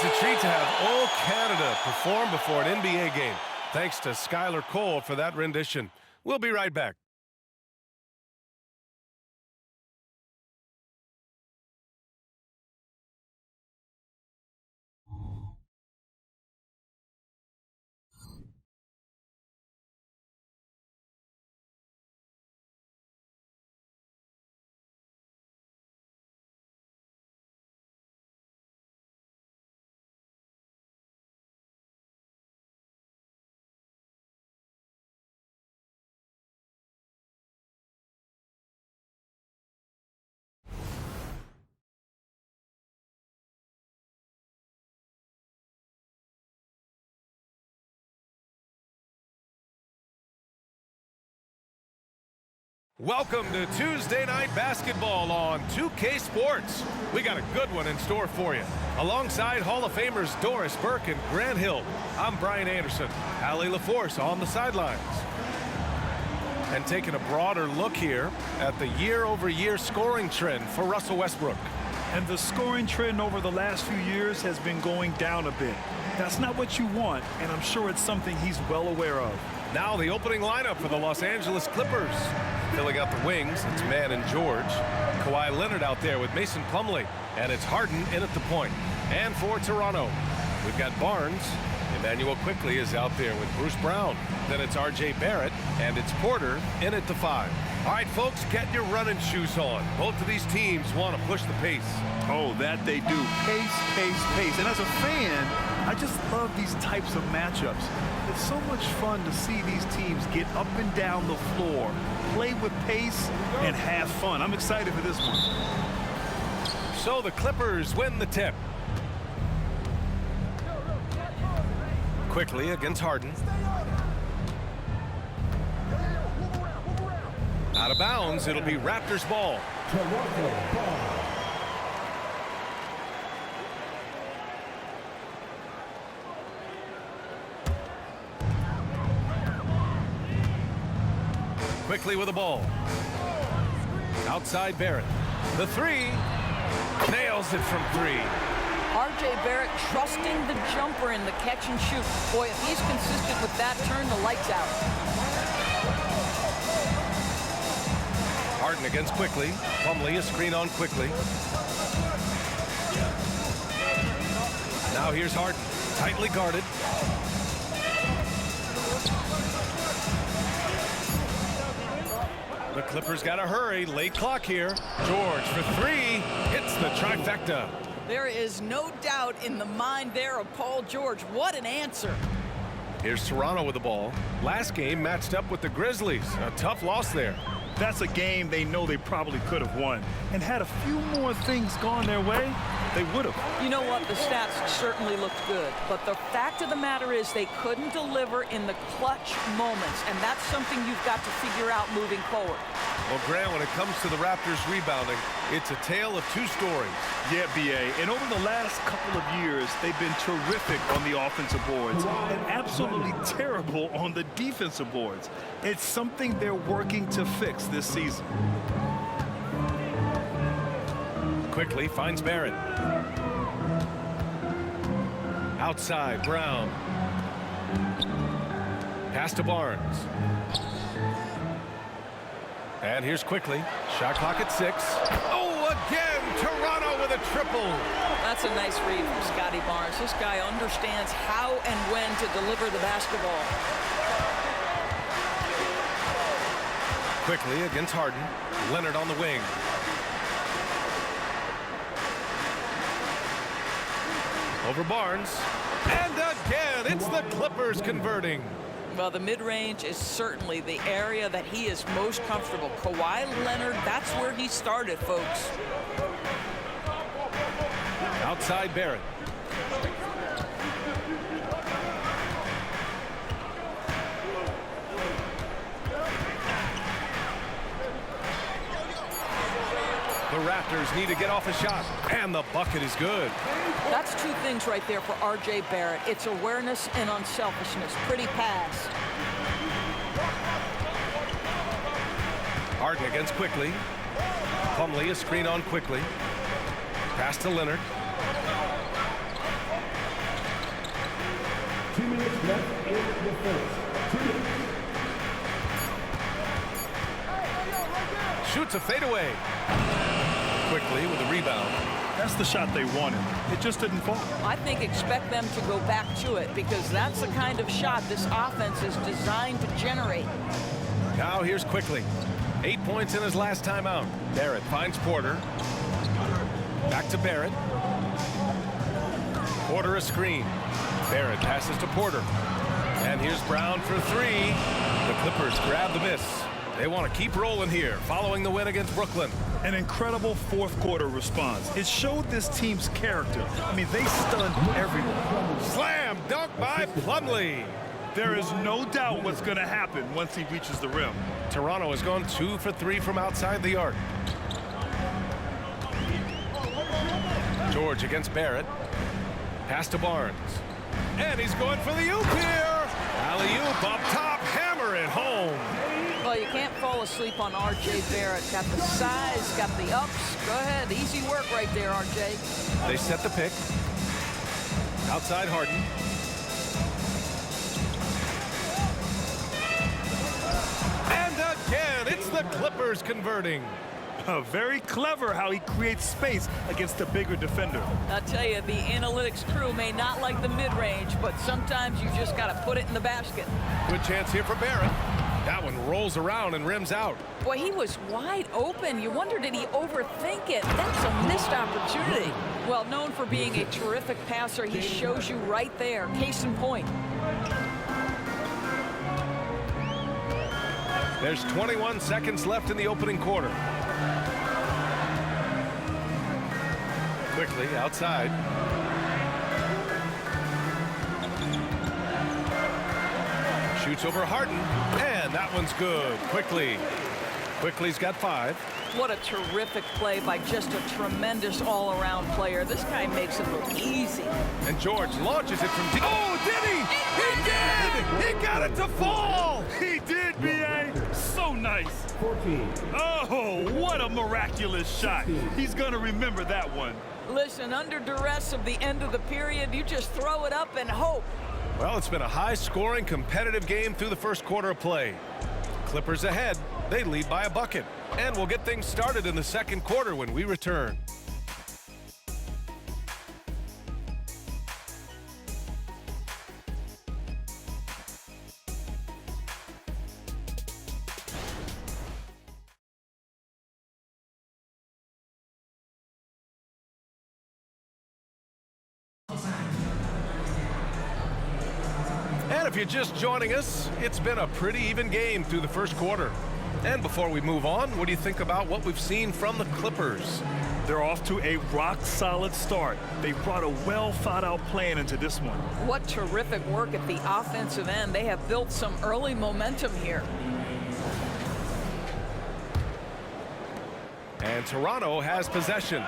a treat to have all Canada perform before an NBA game. Thanks to Skylar Cole for that rendition. We'll be right back. Welcome to Tuesday Night Basketball on 2K Sports. We got a good one in store for you. Alongside Hall of Famers Doris Burke and Grant Hill, I'm Brian Anderson. Allie LaForce on the sidelines. And taking a broader look here at the year-over-year scoring trend for Russell Westbrook. And the scoring trend over the last few years has been going down a bit. That's not what you want, and I'm sure it's something he's well aware of. Now the opening lineup for the Los Angeles Clippers. Filling out the wings, it's Mann and George. Kawhi Leonard out there with Mason Plumlee. And it's Harden in at the point. And for Toronto, we've got Barnes. Emmanuel Quickley is out there with Bruce Brown. Then it's R.J. Barrett, and it's Porter in at the 5. All right, folks, get your running shoes on. Both of these teams want to push the pace. Oh, that they do. Pace, pace, pace. And as a fan, I just love these types of matchups. It's so much fun to see these teams get up and down the floor, play with pace, and have fun. I'm excited for this one. So the Clippers win the tip. Quickly against Harden. Out of bounds, it'll be Raptors ball. Quickly with the ball. Outside Barrett. The 3. Nails it from 3. R.J. Barrett trusting the jumper in the catch and shoot. Boy, if he's consistent with that, turn the lights out. Harden against Quickley. Plumlee a screen on Quickley. Now here's Harden. Tightly guarded. The Clippers got to hurry. Late clock here. George for 3. Hits the trifecta. There is no doubt in the mind there of Paul George. What an answer. Here's Toronto with the ball. Last game matched up with the Grizzlies. A tough loss there. That's a game they know they probably could have won. And had a few more things gone their way, they would have. You know what? The stats certainly looked good. But the fact of the matter is they couldn't deliver in the clutch moments. And that's something you've got to figure out moving forward. Well, Grant, when it comes to the Raptors rebounding, it's a tale of two stories. Yeah, B.A. And over the last couple of years, they've been terrific on the offensive boards and absolutely terrible on the defensive boards. It's something they're working to fix this season. Quickly finds Barrett. Outside, Brown. Pass to Barnes. And here's Quickley. Shot clock at 6. Oh, again, Toronto with a triple. That's a nice read from Scotty Barnes. This guy understands how and when to deliver the basketball. Quickly against Harden. Leonard on the wing. Over Barnes. And again, it's the Clippers converting. Well, the mid-range is certainly the area that he is most comfortable. Kawhi Leonard, that's where he started, folks. Outside Barrett. The Raptors need to get off a shot, and the bucket is good. That's two things right there for R.J. Barrett. It's awareness and unselfishness. Pretty pass. Harden against Quickley. Plumlee a screen on Quickley. Pass to Leonard. 2 minutes left in the first. 2 minutes. Shoots a fadeaway. Quickly with a rebound. That's the shot they wanted. It just didn't fall. I think expect them to go back to it because that's the kind of shot this offense is designed to generate. Now here's Quickly. 8 points in his last time out. Barrett finds Porter. Back to Barrett. Porter a screen. Barrett passes to Porter. And here's Brown for three. The Clippers grab the miss. They want to keep rolling here following the win against Brooklyn. An incredible fourth quarter response. It showed this team's character. I mean, they stunned everyone. Slam dunk by Plumlee. There is no doubt what's going to happen once he reaches the rim. Toronto has gone 2 for 3 from outside the arc. George against Barrett. Pass to Barnes. And he's going for the oop here. Alley-oop up top. Hammer it home. Well, you can't fall asleep on R.J. Barrett. Got the size, got the ups. Go ahead. Easy work right there, R.J. They set the pick. Outside Harden. And again, it's the Clippers converting. Very clever how he creates space against the bigger defender. I'll tell you, the analytics crew may not like the mid-range, but sometimes you just got to put it in the basket. Good chance here for Barrett. That one rolls around and rims out. Boy, he was wide open. You wonder, did he overthink it? That's a missed opportunity. Well, known for being a terrific passer, he shows you right there. Case in point. There's 21 seconds left in the opening quarter. Quickly outside. Shoots over Harden, and that one's good. Quickly's got 5. What a terrific play by just a tremendous all-around player. This guy makes it look easy. And George launches it from deep. Oh, did he? He did! He got it to fall! He did, B.A. So nice. 14. Oh, what a miraculous shot. He's going to remember that one. Listen, under duress of the end of the period, you just throw it up and hope. Well, it's been a high-scoring, competitive game through the first quarter of play. Clippers ahead. They lead by a bucket. And we'll get things started in the second quarter when we return. And if you're just joining us, it's been a pretty even game through the first quarter. And before we move on, what do you think about what we've seen from the Clippers? They're off to a rock-solid start. They brought a well-thought-out plan into this one. What terrific work at the offensive end. They have built some early momentum here. And Toronto has possession.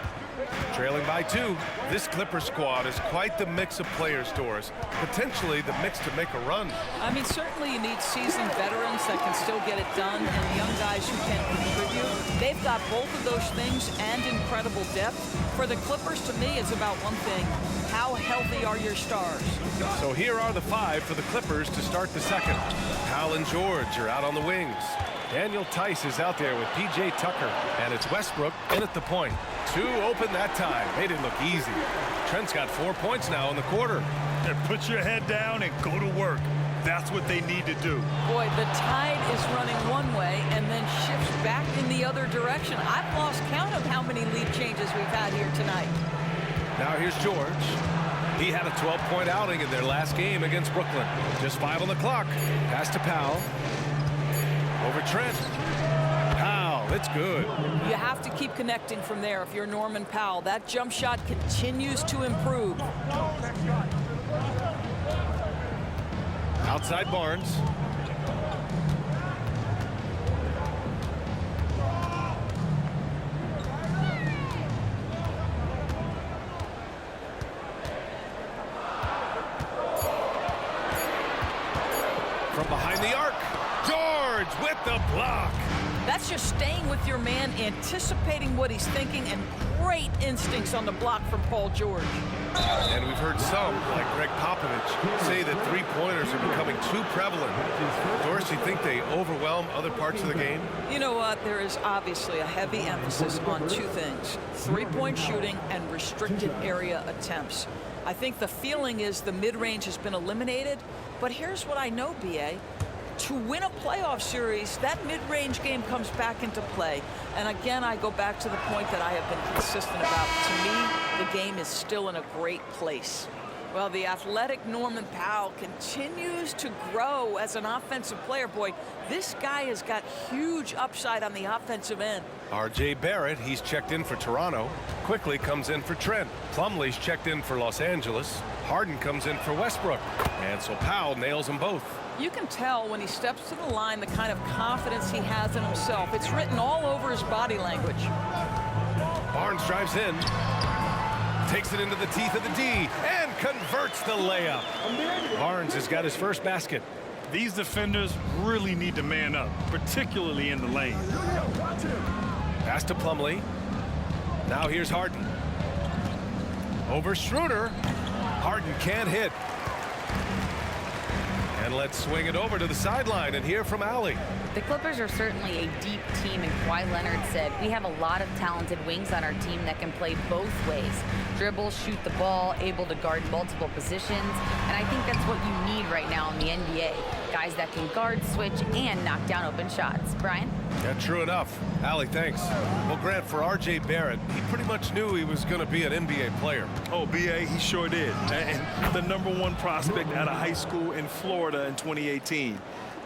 Trailing by 2, this Clipper squad is quite the mix of players, Doris. Potentially the mix to make a run. I mean, certainly you need seasoned veterans that can still get it done and young guys who can contribute. They've got both of those things and incredible depth. For the Clippers, to me, it's about one thing. How healthy are your stars? So here are the 5 for the Clippers to start the second. Powell and George are out on the wings. Daniel Tice is out there with P.J. Tucker, and it's Westbrook in at the point. 2 open that time. Made it look easy. Trent's got 4 points now in the quarter. And put your head down and go to work. That's what they need to do. Boy, the tide is running one way and then shifts back in the other direction. I've lost count of how many lead changes we've had here tonight. Now here's George. He had a 12-point outing in their last game against Brooklyn. Just 5 on the clock. Pass to Powell. Over Trent. Powell, it's good. You have to keep connecting from there if you're Norman Powell. That jump shot continues to improve. Outside Barnes. From behind the arc. George with the block. That's just staying with your man, anticipating what he's thinking, and great instincts on the block from Paul George. And we've heard some, like Greg Popovich, say that three-pointers are becoming too prevalent. Dorsey, think they overwhelm other parts of the game? You know what? There is obviously a heavy emphasis on two things: three-point shooting and restricted area attempts. I think the feeling is the mid-range has been eliminated, but here's what I know, B.A. To win a playoff series, that mid-range game comes back into play. And again, I go back to the point that I have been consistent about. To me, the game is still in a great place. Well, the athletic Norman Powell continues to grow as an offensive player. Boy, this guy has got huge upside on the offensive end. R.J. Barrett, he's checked in for Toronto. Quickly comes in for Trent. Plumlee's checked in for Los Angeles. Harden comes in for Westbrook. And so Powell nails them both. You can tell when he steps to the line the kind of confidence he has in himself. It's written all over his body language. Barnes drives in, takes it into the teeth of the D, and converts the layup. Barnes has got his first basket. These defenders really need to man up, particularly in the lane. Pass to Plumlee. Now here's Harden. Over Schroeder. Harden can't hit. And let's swing it over to the sideline and hear from Allie. The Clippers are certainly a deep team, and Kawhi Leonard said, we have a lot of talented wings on our team that can play both ways. Dribble, shoot the ball, able to guard multiple positions, and I think that's what you need right now in the NBA. Guys that can guard, switch, and knock down open shots. Brian? Yeah, true enough. Allie, thanks. Well, Grant, for R.J. Barrett, he pretty much knew he was going to be an NBA player. Oh, B.A., he sure did. And the #1 prospect out of high school in Florida in 2018.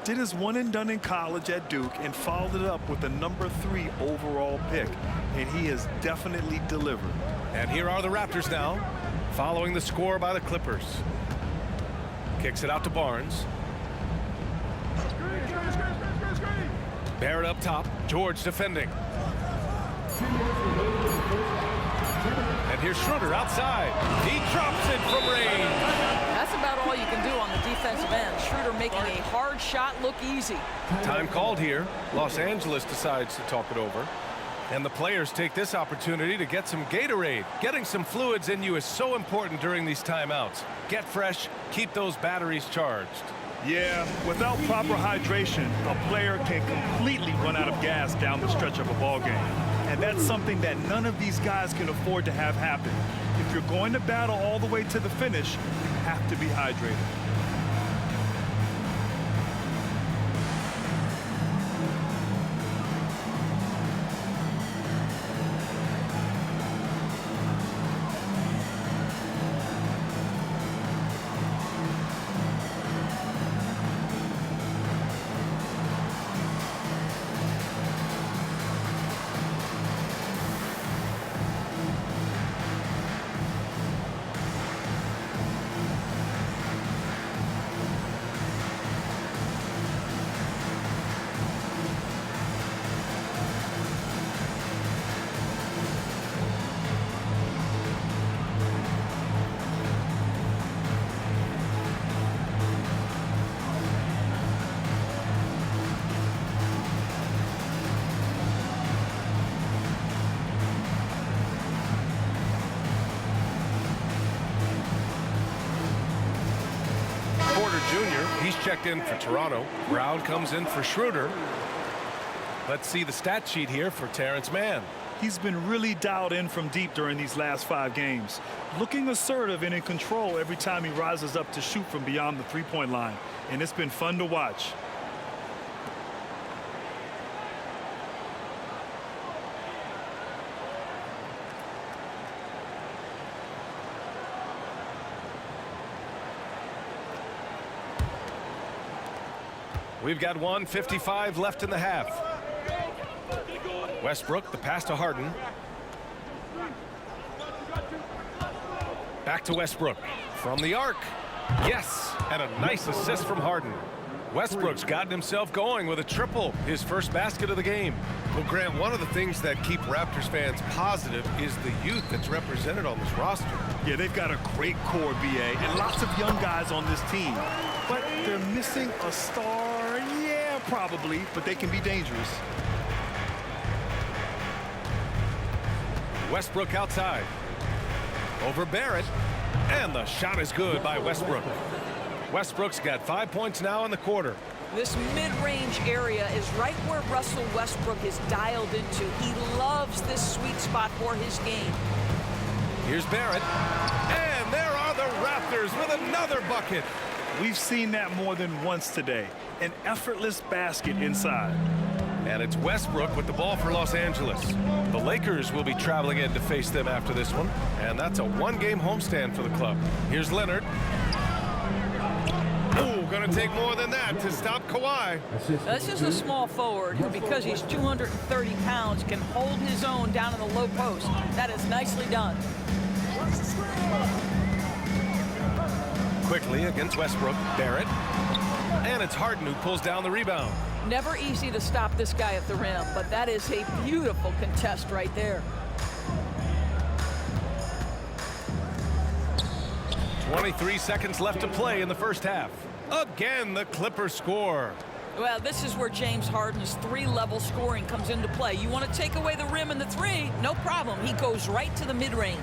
Did his one and done in college at Duke and followed it up with the #3 overall pick. And he has definitely delivered. And here are the Raptors now, following the score by the Clippers. Kicks it out to Barnes. Barrett up top, George defending. And here's Schroeder outside. He drops it from range. That's about all you can do on the defensive end. Schroeder making a hard shot look easy. Time called here. Los Angeles decides to talk it over. And the players take this opportunity to get some Gatorade. Getting some fluids in you is so important during these timeouts. Get fresh, keep those batteries charged. Yeah, without proper hydration, a player can completely run out of gas down the stretch of a ball game. And that's something that none of these guys can afford to have happen. If you're going to battle all the way to the finish, you have to be hydrated. He's checked in for Toronto. Brown comes in for Schroeder. Let's see the stat sheet here for Terrence Mann. He's been really dialed in from deep during these last 5 games. Looking assertive and in control every time he rises up to shoot from beyond the three-point line. And it's been fun to watch. We've got 1:55 left in the half. Westbrook, the pass to Harden. Back to Westbrook. From the arc. Yes, and a nice assist from Harden. Westbrook's gotten himself going with a triple, his first basket of the game. Well, Grant, one of the things that keep Raptors fans positive is the youth that's represented on this roster. Yeah, they've got a great core, BA, and lots of young guys on this team. But they're missing a star, yeah, probably, but they can be dangerous. Westbrook outside. Over Barrett. And the shot is good by Westbrook. Westbrook's got 5 points now in the quarter. This mid-range area is right where Russell Westbrook is dialed into. He loves this sweet spot for his game. Here's Barrett. And there are the Raptors with another bucket. We've seen that more than once today. An effortless basket inside. And it's Westbrook with the ball for Los Angeles. The Lakers will be traveling in to face them after this one. And that's a one-game homestand for the club. Here's Leonard. Ooh, gonna take more than that to stop Kawhi. This is a small forward who, because he's 230 pounds, can hold his own down in the low post. That is nicely done. Quickly against Westbrook, Barrett. And it's Harden who pulls down the rebound. Never easy to stop this guy at the rim, but that is a beautiful contest right there. 23 seconds left to play in the first half. Again, the Clippers score. Well, this is where James Harden's three-level scoring comes into play. You want to take away the rim and the three? No problem. He goes right to the mid-range.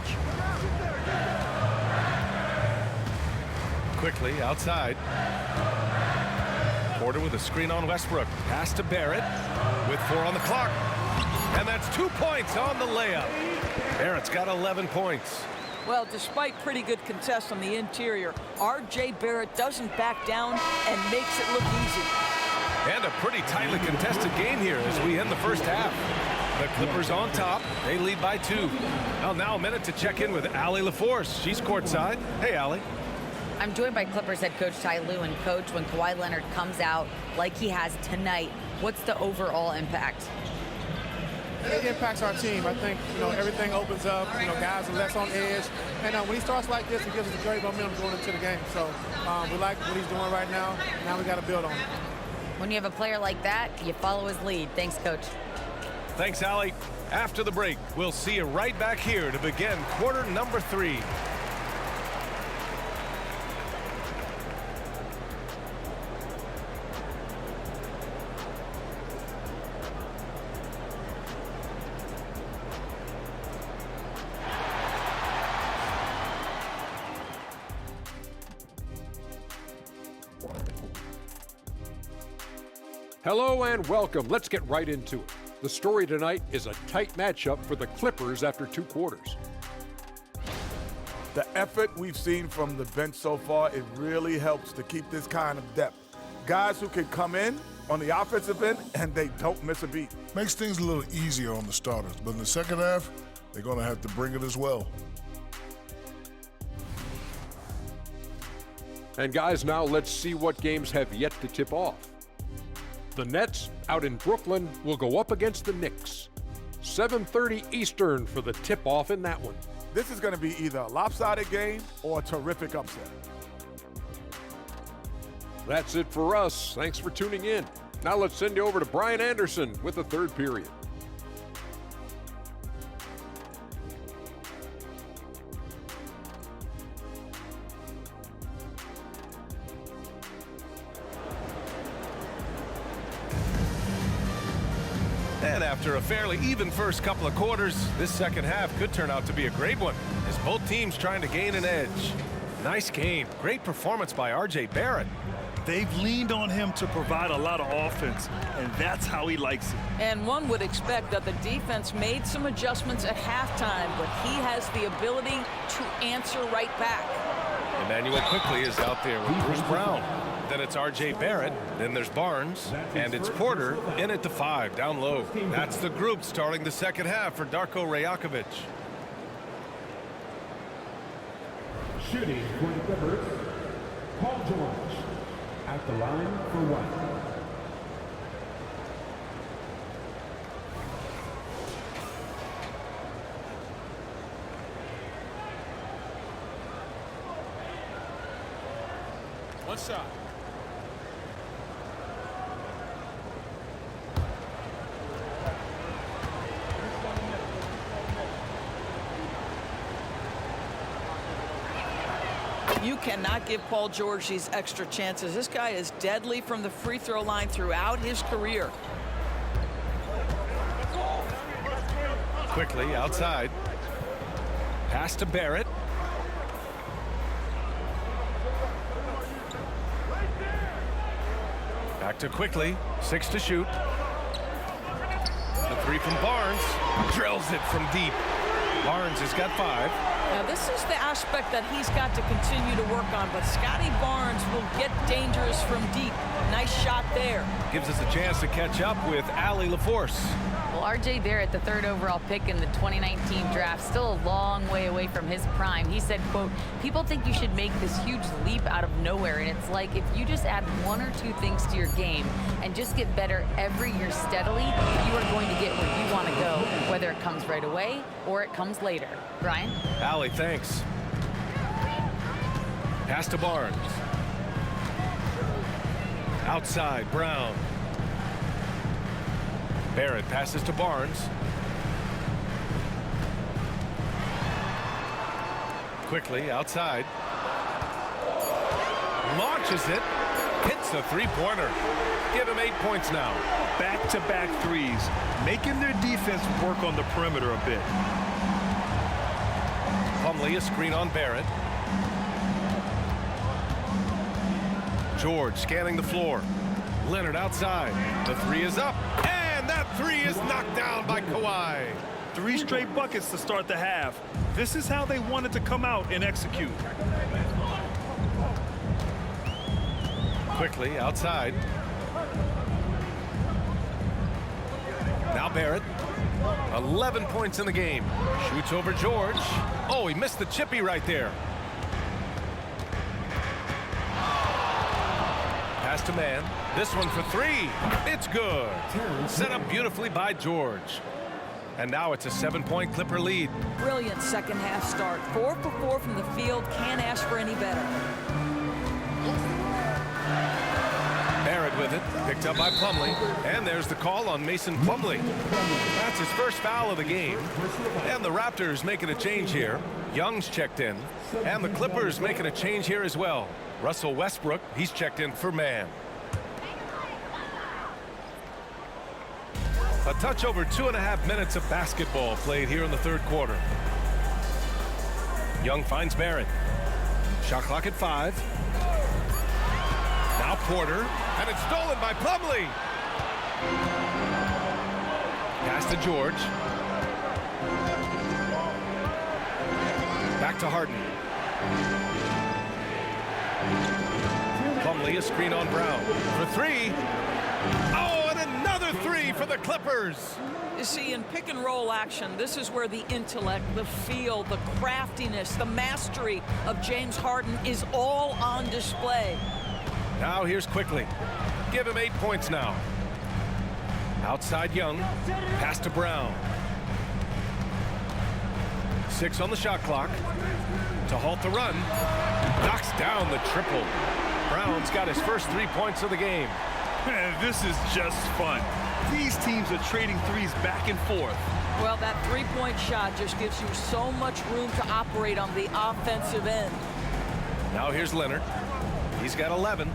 Quickly outside. Porter with a screen on Westbrook. Pass to Barrett with 4 on the clock. And that's 2 points on the layup. Barrett's got 11 points. Well, despite pretty good contest on the interior, R.J. Barrett doesn't back down and makes it look easy. And a pretty tightly contested game here as we end the first half. The Clippers on top. They lead by 2. Well, now a minute to check in with Allie LaForce. She's courtside. Hey, Allie. I'm joined by Clippers head coach Ty Lue. And coach, when Kawhi Leonard comes out like he has tonight, what's the overall impact? It impacts our team. I think, everything opens up. Guys are less on edge. And when he starts like this, he gives us a great momentum going into the game. So we like what he's doing right now. Now we got to build on it. When you have a player like that, you follow his lead. Thanks, coach. Thanks, Allie. After the break, we'll see you right back here to begin quarter number 3. Hello and welcome. Let's get right into it. The story tonight is a tight matchup for the Clippers after 2 quarters. The effort we've seen from the bench so far, it really helps to keep this kind of depth. Guys who can come in on the offensive end and they don't miss a beat. Makes things a little easier on the starters, but in the second half, they're going to have to bring it as well. And guys, now let's see what games have yet to tip off. The Nets out in Brooklyn will go up against the Knicks. 7:30 Eastern for the tip-off in that one. This is going to be either a lopsided game or a terrific upset. That's it for us. Thanks for tuning in. Now let's send you over to Brian Anderson with the third period. And after a fairly even first couple of quarters, this second half could turn out to be a great one as both teams trying to gain an edge. Nice game. Great performance by R.J. Barrett. They've leaned on him to provide a lot of offense, and that's how he likes it. And one would expect that the defense made some adjustments at halftime, but he has the ability to answer right back. Emmanuel quickly is out there with Bruce Brown. Then it's R.J. Barrett, then there's Barnes, and it's Porter in at the 5, down low. That's the group starting the second half for Darko Rajakovic. Shooting for the Clippers, Paul George at the line for 1. One shot. You cannot give Paul George these extra chances. This guy is deadly from the free throw line throughout his career. Quickly outside. Pass to Barrett. Back to Quickly. 6 to shoot. The 3 from Barnes. Drills it from deep. Barnes has got 5. Now, this is the aspect that he's got to continue to work on, but Scotty Barnes will get dangerous from deep. Nice shot there. Gives us a chance to catch up with Allie LaForce. Well, R.J. Barrett, the 3rd overall pick in the 2019 draft, still a long way away from his prime. He said, quote, people think you should make this huge leap out of nowhere, and it's like if you just add 1 or 2 things to your game and just get better every year steadily, you are going to get where you want to go, whether it comes right away or it comes later. Brian? Allie, thanks. Pass to Barnes. Outside, Brown. Barrett passes to Barnes. Quickly outside. Launches it. Hits a 3-pointer. Give him 8 points now. Back-to-back threes, making their defense work on the perimeter a bit. Plumlee, a screen on Barrett. George scanning the floor. Leonard outside. The 3 is up. And that 3 is knocked down by Kawhi. 3 straight buckets to start the half. This is how they wanted to come out and execute. Quickly outside. Now Barrett. 11 points in the game. Shoots over George. Oh, he missed the chippy right there. Pass to Man. This one for 3. It's good. Set up beautifully by George. And now it's a 7-point Clipper lead. Brilliant second half start. 4 for 4 from the field. Can't ask for any better. Barrett with it. Picked up by Plumlee. And there's the call on Mason Plumlee. That's his first foul of the game. And the Raptors making a change here. Young's checked in. And the Clippers making a change here as well. Russell Westbrook, he's checked in for Man. A touch over 2.5 minutes of basketball played here in the 3rd quarter. Young finds Barrett. Shot clock at 5. Now Porter, and it's stolen by Plumlee. Pass to George. Back to Harden. Plumlee, a screen on Brown. For 3. Oh, and another 3 for the Clippers. You see, in pick and roll action, this is where the intellect, the feel, the craftiness, the mastery of James Harden is all on display. Now here's Quickly. Give him 8 points now. Outside Young. Pass to Brown. 6 on the shot clock. To halt the run. Knocks down the triple. Brown's got his first 3 points of the game. Man, this is just fun. These teams are trading threes back and forth. Well, that 3-point shot just gives you so much room to operate on the offensive end. Now here's Leonard. He's got 11.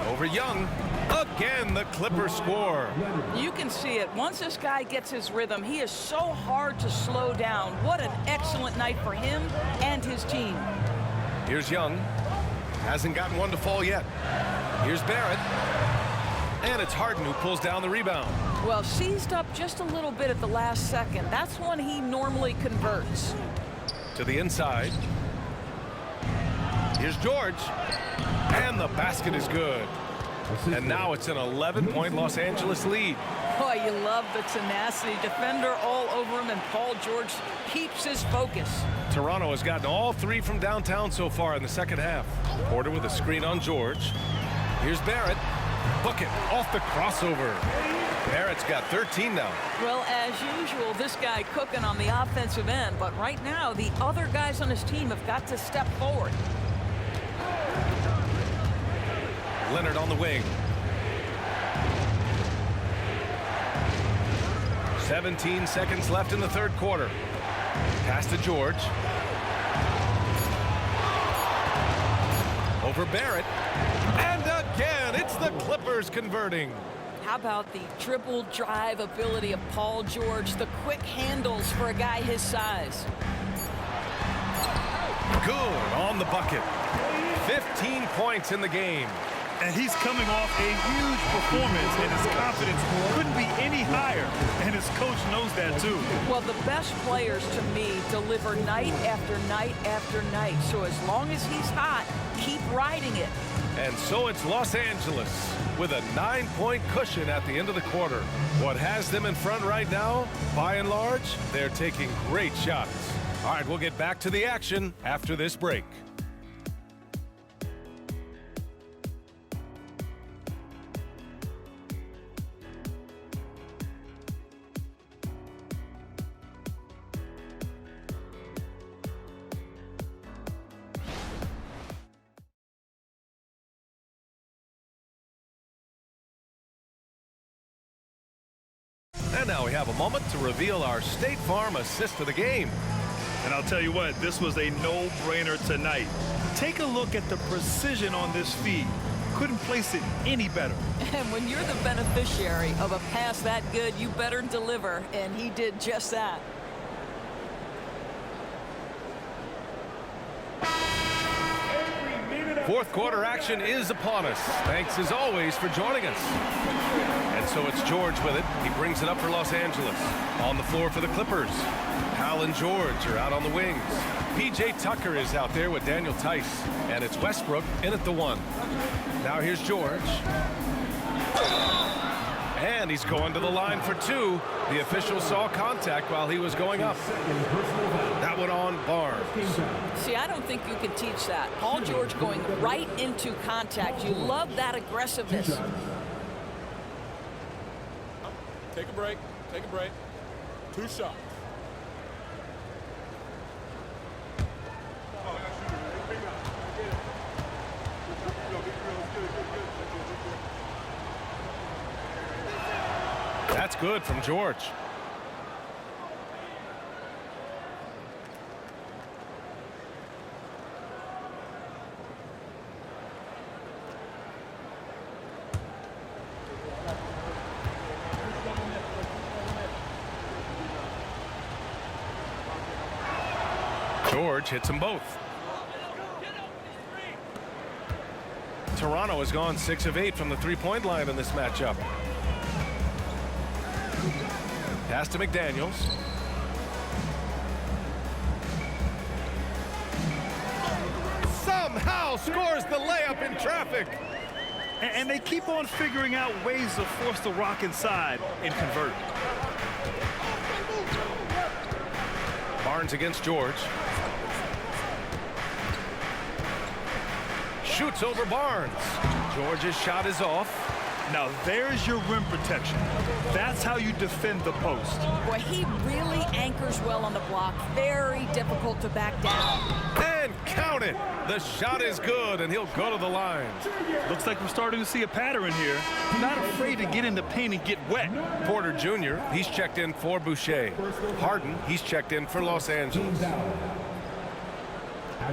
Over Young. Again, the Clippers score. You can see it. Once this guy gets his rhythm, he is so hard to slow down. What an excellent night for him and his team. Here's Young. Hasn't gotten one to fall yet. Here's Barrett. And it's Harden who pulls down the rebound. Well, seized up just a little bit at the last second. That's when he normally converts. To the inside. Here's George. And the basket is good. And now it's an 11-point Los Angeles lead. Boy, you love the tenacity. Defender all over him, and Paul George keeps his focus. Toronto has gotten all 3 from downtown so far in the second half. Porter with a screen on George. Here's Barrett. Bucket off the crossover. Barrett's got 13 now. Well, as usual, this guy cooking on the offensive end, but right now the other guys on his team have got to step forward. Leonard on the wing. 17 seconds left in the 3rd quarter. Pass to George. Over Barrett. And again, it's the Clippers converting. How about the dribble drive ability of Paul George, the quick handles for a guy his size. Good on the bucket. 15 points in the game. And he's coming off a huge performance, and his confidence couldn't be any higher. And his coach knows that, too. Well, the best players, to me, deliver night after night after night. So as long as he's hot, keep riding it. And so it's Los Angeles with a 9-point cushion at the end of the quarter. What has them in front right now, by and large, they're taking great shots. All right, we'll get back to the action after this break. And now we have a moment to reveal our State Farm assist of the game. And I'll tell you what, this was a no-brainer tonight. Take a look at the precision on this feed. Couldn't place it any better. And when you're the beneficiary of a pass that good, you better deliver, and he did just that. Fourth quarter action is upon us. Thanks as always for joining us. And so it's George with it. He brings it up for Los Angeles. On the floor for the Clippers. Hal and George are out on the wings. P.J. Tucker is out there with Daniel Tice. And it's Westbrook in at the 1. Now here's George. And he's going to the line for 2. The official saw contact while he was going up. That one on Barnes. See, I don't think you can teach that. Paul George going right into contact. You love that aggressiveness. Take a break. Take a break. 2 shots. That's good from George. George hits them both. Toronto has gone 6 of 8 from the three-point line in this matchup. Pass to McDaniels. Somehow scores the layup in traffic. And they keep on figuring out ways to force the rock inside and convert. Barnes against George. Shoots over Barnes. George's shot is off. Now there's your rim protection. That's how you defend the post. Boy, he really anchors well on the block. Very difficult to back down. And count it. The shot is good, and he'll go to the line. Looks like we're starting to see a pattern here. Not afraid to get in the paint and get wet. Porter Jr., he's checked in for Boucher. Harden, he's checked in for Los Angeles. At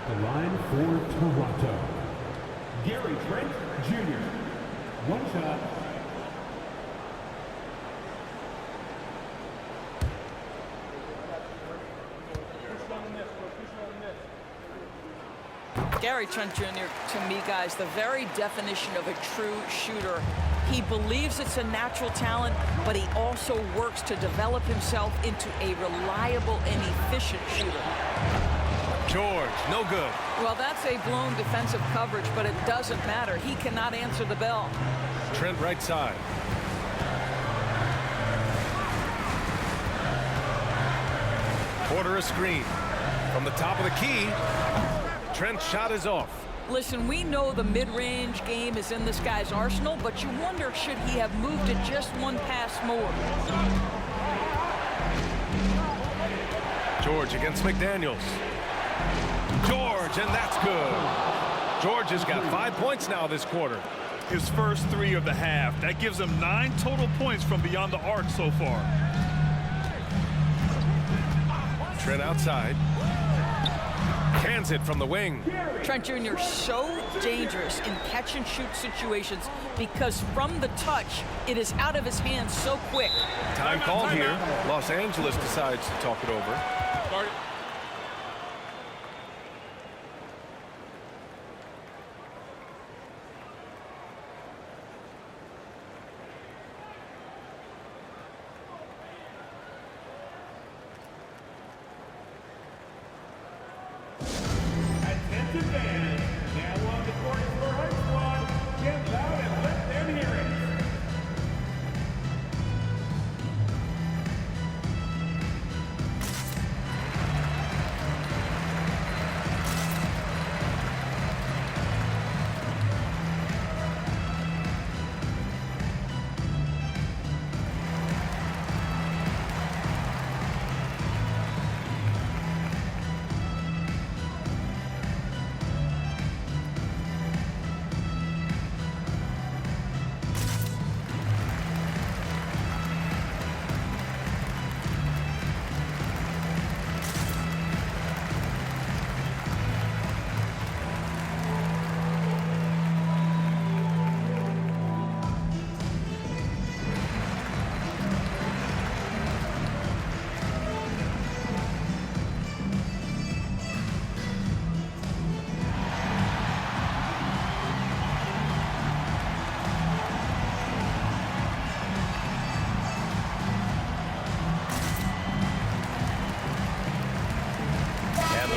the line for Toronto, Gary Trent Jr. 1 shot. Gary Trent Jr., to me, guys, the very definition of a true shooter. He believes it's a natural talent, but he also works to develop himself into a reliable and efficient shooter. George, no good. Well, that's a blown defensive coverage, but it doesn't matter. He cannot answer the bell. Trent right side. Porter a screen. From the top of the key, Trent's shot is off. Listen, we know the mid-range game is in this guy's arsenal, but you wonder, should he have moved it just 1 pass more? George against McDaniels. George, and that's good. George has got 5 points now this quarter. His first 3 of the half. That gives him 9 total points from beyond the arc so far. Trent outside. Cans it from the wing. Trent Jr. so dangerous in catch-and-shoot situations because from the touch, it is out of his hands so quick. Time called here. Los Angeles decides to talk it over. Start it. Attention fans, now on the court for our squad. Get loud and let them hear it.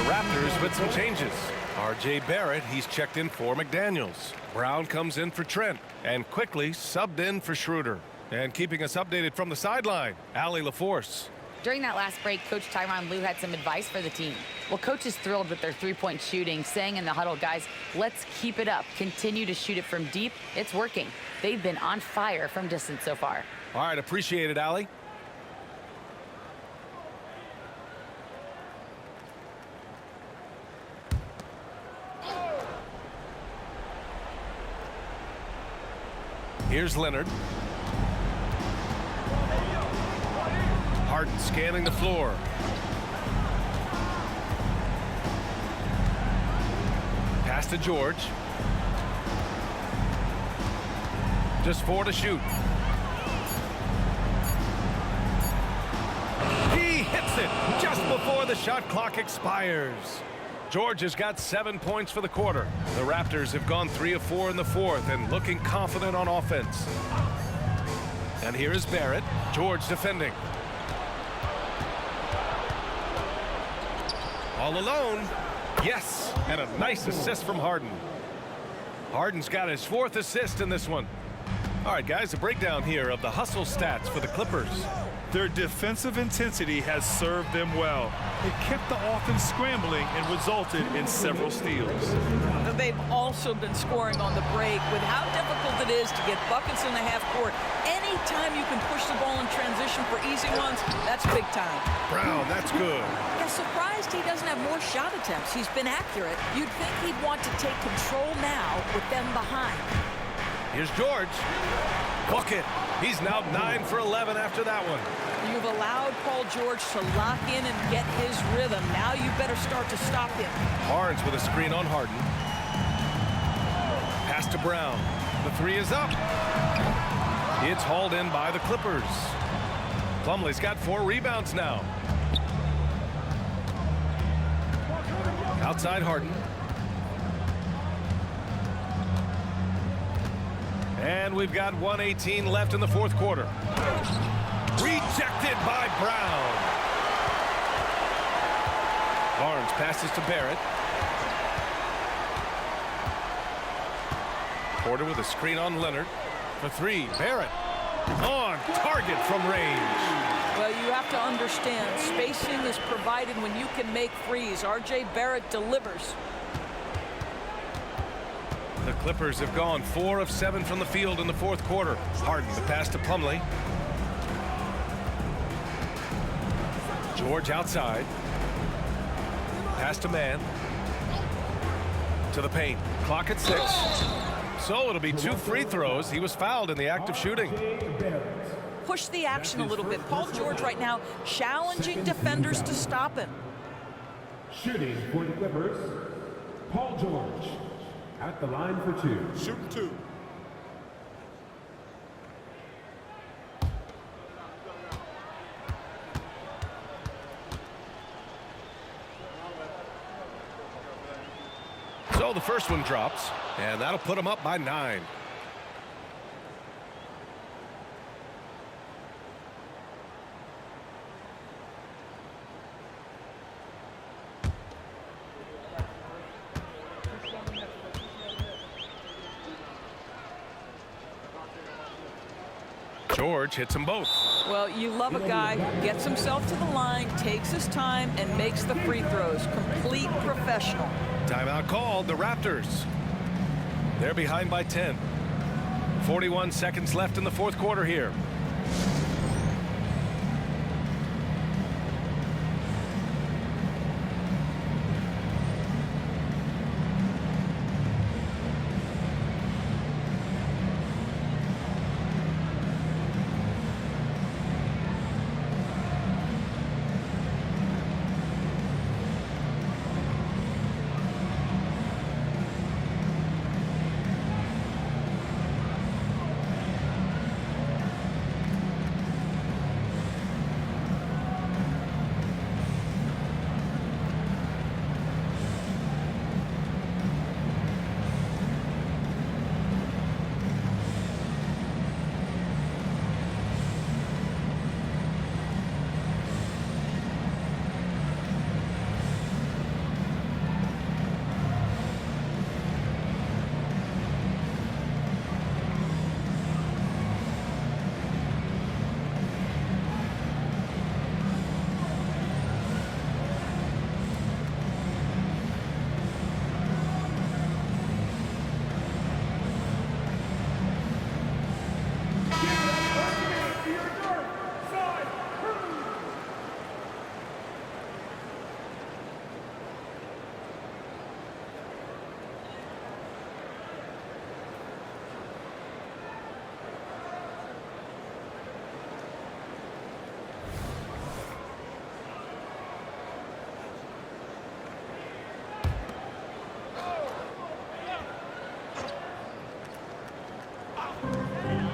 Raptors with some changes. R.J. Barrett, he's checked in for McDaniels. Brown comes in for Trent and quickly subbed in for Schroeder. And keeping us updated from the sideline, Allie LaForce. During that last break, Coach Tyronn Lue had some advice for the team. Well, Coach is thrilled with their three-point shooting, saying in the huddle, guys, let's keep it up. Continue to shoot it from deep. It's working. They've been on fire from distance so far. All right, appreciate it, Allie. Here's Leonard. Harden scanning the floor. Pass to George. Just 4 to shoot. He hits it just before the shot clock expires. George has got 7 points for the quarter. The Raptors have gone 3 of 4 in the fourth and looking confident on offense. And here is Barrett. George defending. All alone. Yes, and a nice assist from Harden. Harden's got his 4th assist in this one. All right, guys, a breakdown here of the hustle stats for the Clippers. Their defensive intensity has served them well. It kept the offense scrambling and resulted in several steals. They've also been scoring on the break. With how difficult it is to get buckets in the half court, anytime you can push the ball in transition for easy ones, that's big time. Brown, that's good. I'm surprised he doesn't have more shot attempts. He's been accurate. You'd think he'd want to take control now with them behind. Here's George. Bucket. He's now 9 for 11 after that one. You've allowed Paul George to lock in and get his rhythm. Now you better start to stop him. Barnes with a screen on Harden. Pass to Brown. The 3 is up. It's hauled in by the Clippers. Plumlee's got 4 rebounds now. Outside Harden. And we've got 1:18 left in the fourth quarter. Rejected by Brown. Barnes passes to Barrett. Porter with a screen on Leonard. For 3, Barrett. On target from range. Well, you have to understand, spacing is provided when you can make threes. R.J. Barrett delivers. The Clippers have gone 4 of 7 from the field in the fourth quarter. Harden, the pass to Plumlee. George outside. Pass to Mann. To the paint. Clock at 6. So it'll be 2 free throws. He was fouled in the act of shooting. Push the action a little bit. Paul George right now challenging defenders to stop him. Shooting for the Clippers, Paul George at the line for 2. Shooting 2. So the first one drops, and that'll put them up by 9. George hits them both. Well, you love a guy who gets himself to the line, takes his time, and makes the free throws. Complete professional. Timeout called, the Raptors. They're behind by 10. 41 seconds left in the fourth quarter here.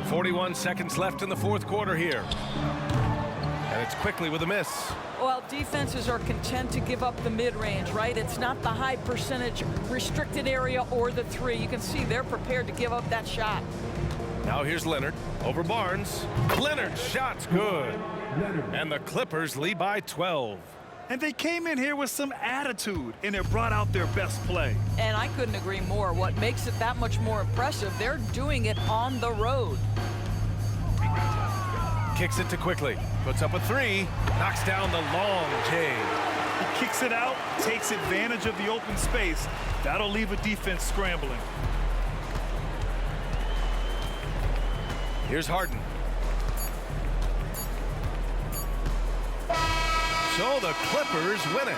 .41 seconds left in the fourth quarter here. And it's quickly with a miss. Well, defenses are content to give up the mid-range, right? It's not the high percentage restricted area or the 3. You can see they're prepared to give up that shot. Now here's Leonard over Barnes. Leonard's shot's good. And the Clippers lead by 12. And they came in here with some attitude, and it brought out their best play. And I couldn't agree more. What makes it that much more impressive, they're doing it on the road. Kicks it to Quickly. Puts up a 3. Knocks down the long J. He kicks it out, takes advantage of the open space. That'll leave a defense scrambling. Here's Harden. So the Clippers win it.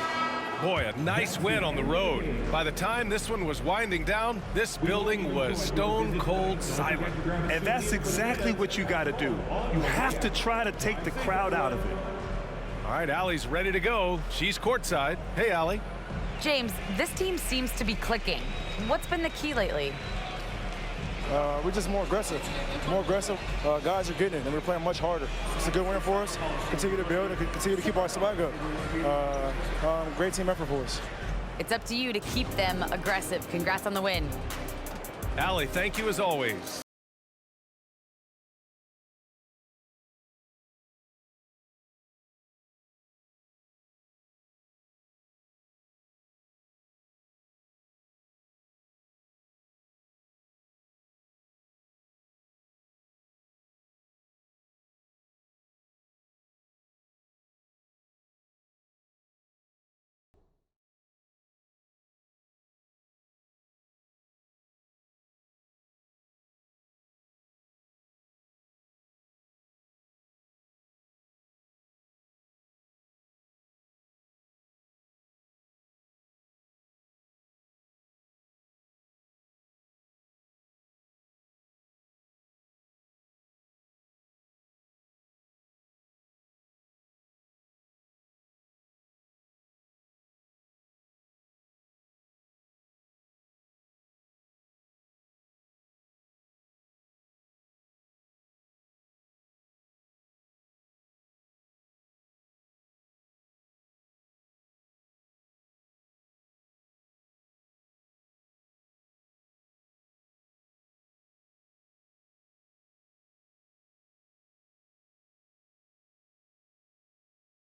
Boy, a nice win on the road. By the time this one was winding down, this building was stone cold silent. And that's exactly what you got to do. You have to try to take the crowd out of it. All right, Allie's ready to go. She's courtside. Hey, Allie. James, this team seems to be clicking. What's been the key lately? We're just more aggressive. Guys are getting it, and we're playing much harder. It's a good win for us. Continue to build and continue to keep our swag up. Great team effort for us. It's up to you to keep them aggressive. Congrats on the win. Allie, thank you as always.